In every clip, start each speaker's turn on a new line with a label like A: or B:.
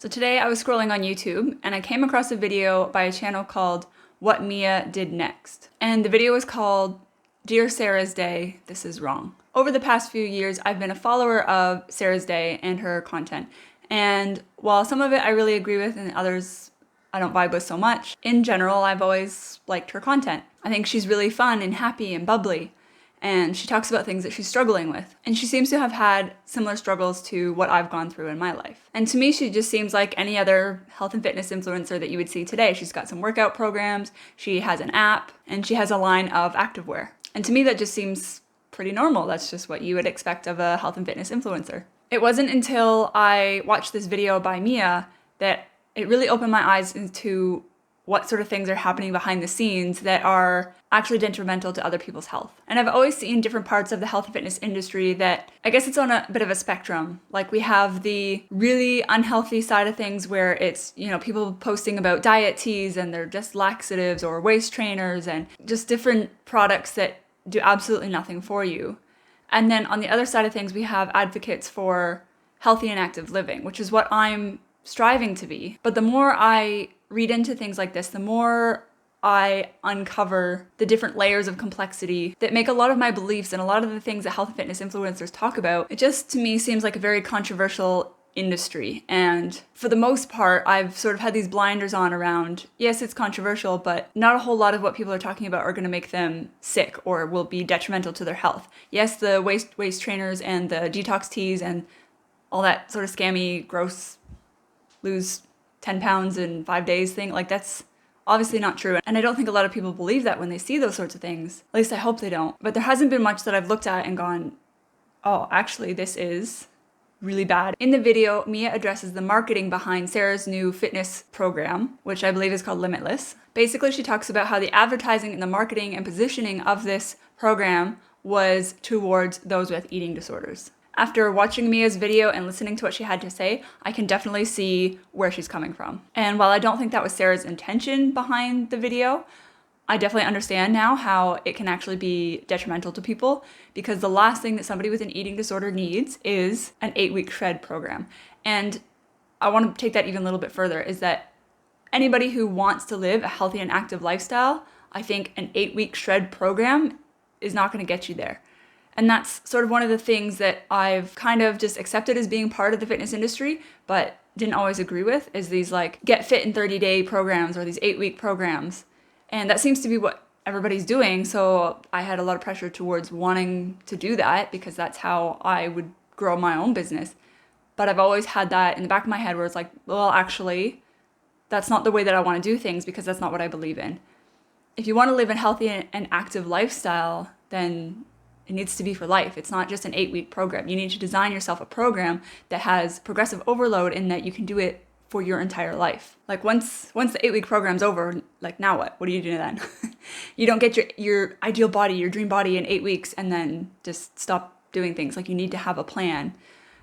A: So today I was scrolling on YouTube and I came across a video by a channel called What Mia Did Next. And the video was called Dear Sarah's Day, This Is Wrong. Over the past few years, I've been a follower of Sarah's Day and her content. And while some of it I really agree with and others I don't vibe with so much, in general, I've always liked her content. I think she's really fun and happy and bubbly. And she talks about things that she's struggling with. And she seems to have had similar struggles to what I've gone through in my life. And to me, she just seems like any other health and fitness influencer that you would see today. She's got some workout programs, she has an app, and she has a line of activewear. And to me, that just seems pretty normal. That's just what you would expect of a health and fitness influencer. It wasn't until I watched this video by Mia that it really opened my eyes into what sort of things are happening behind the scenes that are actually detrimental to other people's health. And I've always seen different parts of the health and fitness industry that I guess it's on a bit of a spectrum. Like we have the really unhealthy side of things where it's, people posting about diet teas and they're just laxatives or waist trainers and just different products that do absolutely nothing for you. And then on the other side of things, we have advocates for healthy and active living, which is what I'm striving to be. But the more I read into things like this, the more I uncover the different layers of complexity that make a lot of my beliefs and a lot of the things that health and fitness influencers talk about. It just, to me, seems like a very controversial industry. And for the most part, I've sort of had these blinders on around, yes, it's controversial, but not a whole lot of what people are talking about are going to make them sick or will be detrimental to their health. Yes, the waist trainers and the detox teas and all that sort of scammy, gross, lose 10 pounds in 5 days thing, like that's obviously not true. And I don't think a lot of people believe that when they see those sorts of things. At least I hope they don't. But there hasn't been much that I've looked at and gone, oh, actually this is really bad. In the video, Mia addresses the marketing behind Sarah's new fitness program, which I believe is called Limitless. Basically, she talks about how the advertising and the marketing and positioning of this program was towards those with eating disorders. After watching Mia's video and listening to what she had to say, I can definitely see where she's coming from. And while I don't think that was Sarah's intention behind the video, I definitely understand now how it can actually be detrimental to people, because the last thing that somebody with an eating disorder needs is an 8-week shred program. And I want to take that even a little bit further, is that anybody who wants to live a healthy and active lifestyle, I think an 8-week shred program is not going to get you there. And that's sort of one of the things that I've kind of just accepted as being part of the fitness industry, but didn't always agree with, is these like get fit in 30-day programs or these 8-week programs. And that seems to be what everybody's doing. So I had a lot of pressure towards wanting to do that because that's how I would grow my own business. But I've always had that in the back of my head where it's like, well, actually, that's not the way that I want to do things because that's not what I believe in. If you want to live a healthy and active lifestyle, then it needs to be for life. It's not just an 8-week program. You need to design yourself a program that has progressive overload in that you can do it for your entire life. Like once the 8-week program's over, like now what? What do you do then? You don't get your ideal body, your dream body in 8 weeks and then just stop doing things. Like you need to have a plan.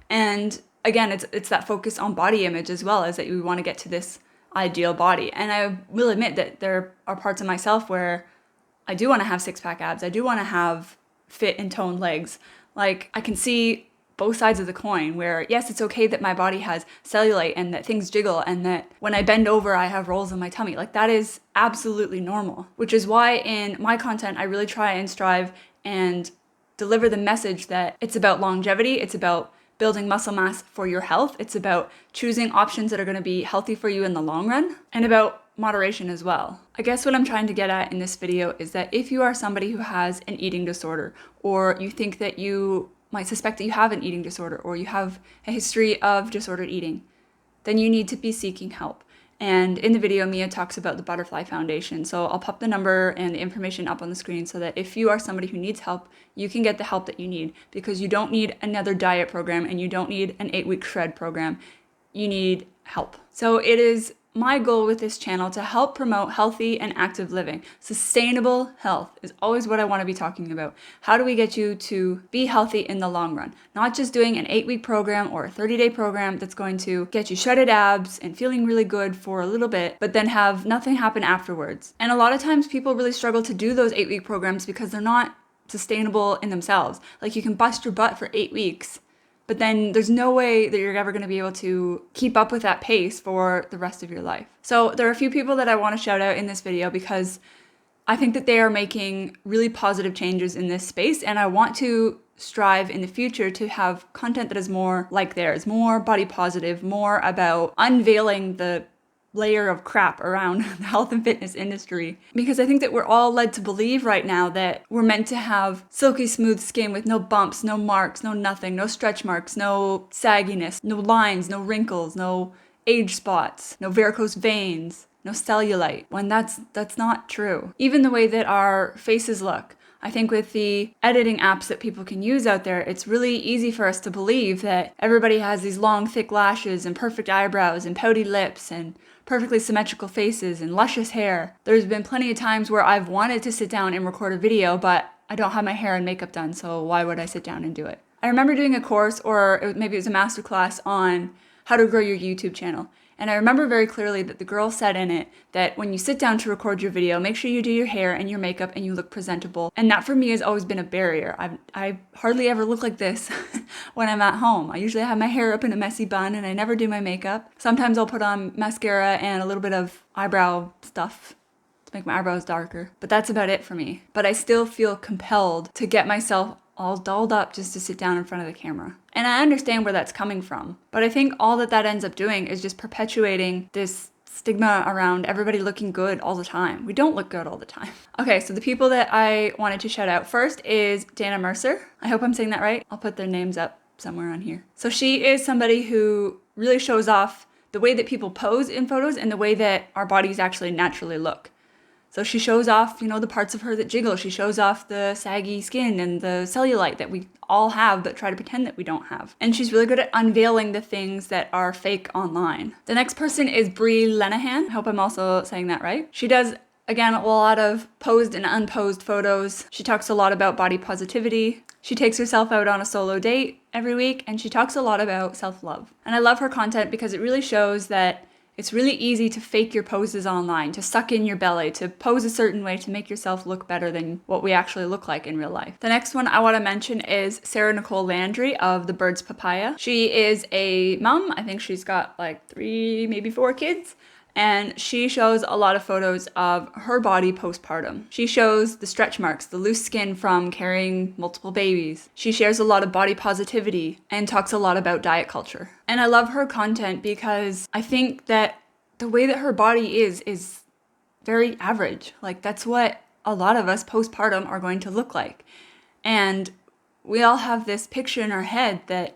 A: And again, it's that focus on body image as well, as that you want to get to this ideal body. And I will admit that there are parts of myself where I do want to have 6-pack abs. I do want to have fit and toned legs. Like I can see both sides of the coin where yes, it's okay that my body has cellulite and that things jiggle and that when I bend over I have rolls in my tummy. Like that is absolutely normal, which is why in my content I really try and strive and deliver the message that it's about longevity, it's about building muscle mass for your health, it's about choosing options that are going to be healthy for you in the long run, and about moderation as well. I guess what I'm trying to get at in this video is that if you are somebody who has an eating disorder, or you think that you might suspect that you have an eating disorder, or you have a history of disordered eating, then you need to be seeking help. And in the video, Mia talks about the Butterfly Foundation. So I'll pop the number and the information up on the screen so that if you are somebody who needs help, you can get the help that you need, because you don't need another diet program and you don't need an 8-week shred program. You need help. So it is my goal with this channel to help promote healthy and active living. Sustainable health is always what I want to be talking about. How do we get you to be healthy in the long run? Not just doing an 8-week program or a 30-day program that's going to get you shredded abs and feeling really good for a little bit, but then have nothing happen afterwards. And a lot of times people really struggle to do those 8-week programs because they're not sustainable in themselves. Like you can bust your butt for 8 weeks but then there's no way that you're ever going to be able to keep up with that pace for the rest of your life. So there are a few people that I want to shout out in this video because I think that they are making really positive changes in this space, and I want to strive in the future to have content that is more like theirs, more body positive, more about unveiling the layer of crap around the health and fitness industry. Because I think that we're all led to believe right now that we're meant to have silky smooth skin with no bumps, no marks, no nothing, no stretch marks, no sagginess, no lines, no wrinkles, no age spots, no varicose veins, no cellulite, when that's not true. Even the way that our faces look. I think with the editing apps that people can use out there, it's really easy for us to believe that everybody has these long, thick lashes and perfect eyebrows and pouty lips and perfectly symmetrical faces and luscious hair. There's been plenty of times where I've wanted to sit down and record a video, but I don't have my hair and makeup done, so why would I sit down and do it? I remember doing a course, or maybe it was a masterclass on how to grow your YouTube channel. And I remember very clearly that the girl said in it that when you sit down to record your video, make sure you do your hair and your makeup and you look presentable. And that for me has always been a barrier. I hardly ever look like this when I'm at home. I usually have my hair up in a messy bun and I never do my makeup. Sometimes I'll put on mascara and a little bit of eyebrow stuff to make my eyebrows darker. But that's about it for me. But I still feel compelled to get myself all dolled up just to sit down in front of the camera. And I understand where that's coming from, but I think all that ends up doing is just perpetuating this stigma around everybody looking good all the time. We don't look good all the time. Okay, so the people that I wanted to shout out first is Dana Mercer. I hope I'm saying that right. I'll put their names up somewhere on here. So she is somebody who really shows off the way that people pose in photos and the way that our bodies actually naturally look. So she shows off, the parts of her that jiggle. She shows off the saggy skin and the cellulite that we all have but try to pretend that we don't have. And she's really good at unveiling the things that are fake online. The next person is Brie Lenahan. I hope I'm also saying that right. She does, again, a lot of posed and unposed photos. She talks a lot about body positivity. She takes herself out on a solo date every week, and she talks a lot about self-love. And I love her content because it really shows that it's really easy to fake your poses online, to suck in your belly, to pose a certain way to make yourself look better than what we actually look like in real life. The next one I want to mention is Sarah Nicole Landry of The Bird's Papaya. She is a mom. I think she's got like 3, maybe 4 kids. And she shows a lot of photos of her body postpartum. She shows the stretch marks, the loose skin from carrying multiple babies. She shares a lot of body positivity and talks a lot about diet culture. And I love her content because I think that the way that her body is very average. Like that's what a lot of us postpartum are going to look like. And we all have this picture in our head that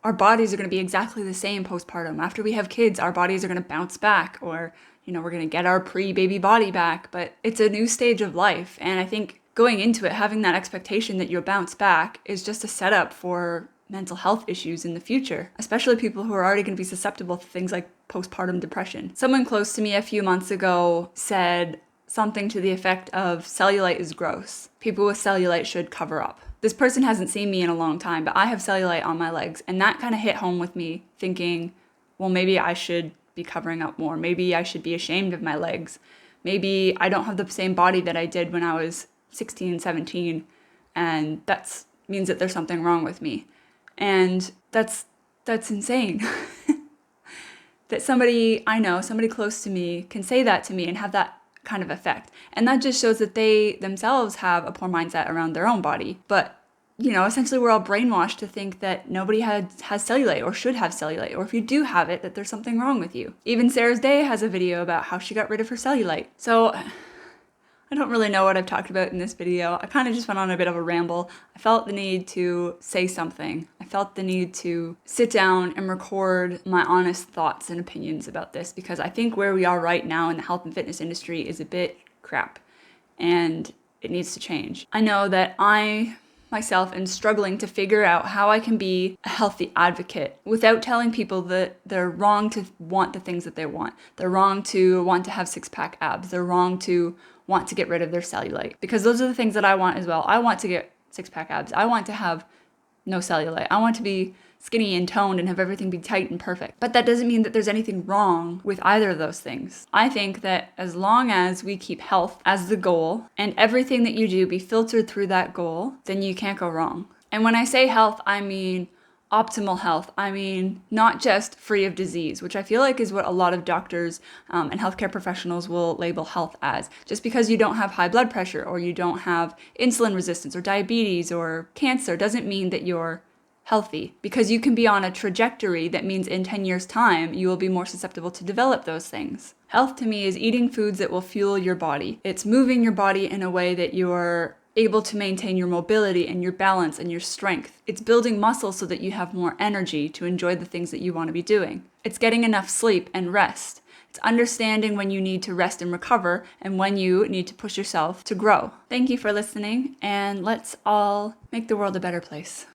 A: our bodies are going to be exactly the same postpartum. After we have kids, our bodies are going to bounce back, or, we're going to get our pre-baby body back. But it's a new stage of life. And I think going into it, having that expectation that you'll bounce back is just a setup for mental health issues in the future, especially people who are already going to be susceptible to things like postpartum depression. Someone close to me a few months ago said something to the effect of cellulite is gross. People with cellulite should cover up. This person hasn't seen me in a long time, but I have cellulite on my legs, and that kind of hit home with me, thinking, well, maybe I should be covering up more. Maybe I should be ashamed of my legs. Maybe I don't have the same body that I did when I was 16, 17, and that means that there's something wrong with me. And that's insane. That somebody I know, somebody close to me, can say that to me and have that kind of effect. And that just shows that they themselves have a poor mindset around their own body. But, essentially we're all brainwashed to think that nobody has cellulite or should have cellulite, or if you do have it, that there's something wrong with you. Even Sarah's Day has a video about how she got rid of her cellulite. So I don't really know what I've talked about in this video. I kind of just went on a bit of a ramble. I felt the need to say something. I felt the need to sit down and record my honest thoughts and opinions about this, because I think where we are right now in the health and fitness industry is a bit crap and it needs to change. I know that I myself am struggling to figure out how I can be a healthy advocate without telling people that they're wrong to want the things that they want. They're wrong to want to have six-pack abs. They're wrong to want to get rid of their cellulite, because those are the things that I want as well. I want to get six-pack abs. I want to have no cellulite. I want to be skinny and toned and have everything be tight and perfect. But that doesn't mean that there's anything wrong with either of those things. I think that as long as we keep health as the goal and everything that you do be filtered through that goal, then you can't go wrong. And when I say health, I mean optimal health, I mean not just free of disease, which I feel like is what a lot of doctors and healthcare professionals will label health as. Just because you don't have high blood pressure or you don't have insulin resistance or diabetes or cancer doesn't mean that you're healthy, because you can be on a trajectory that means in 10 years' time you will be more susceptible to develop those things. Health to me is eating foods that will fuel your body. It's moving your body in a way that you're able to maintain your mobility and your balance and your strength. It's building muscle so that you have more energy to enjoy the things that you want to be doing. It's getting enough sleep and rest. It's understanding when you need to rest and recover and when you need to push yourself to grow. Thank you for listening, and let's all make the world a better place.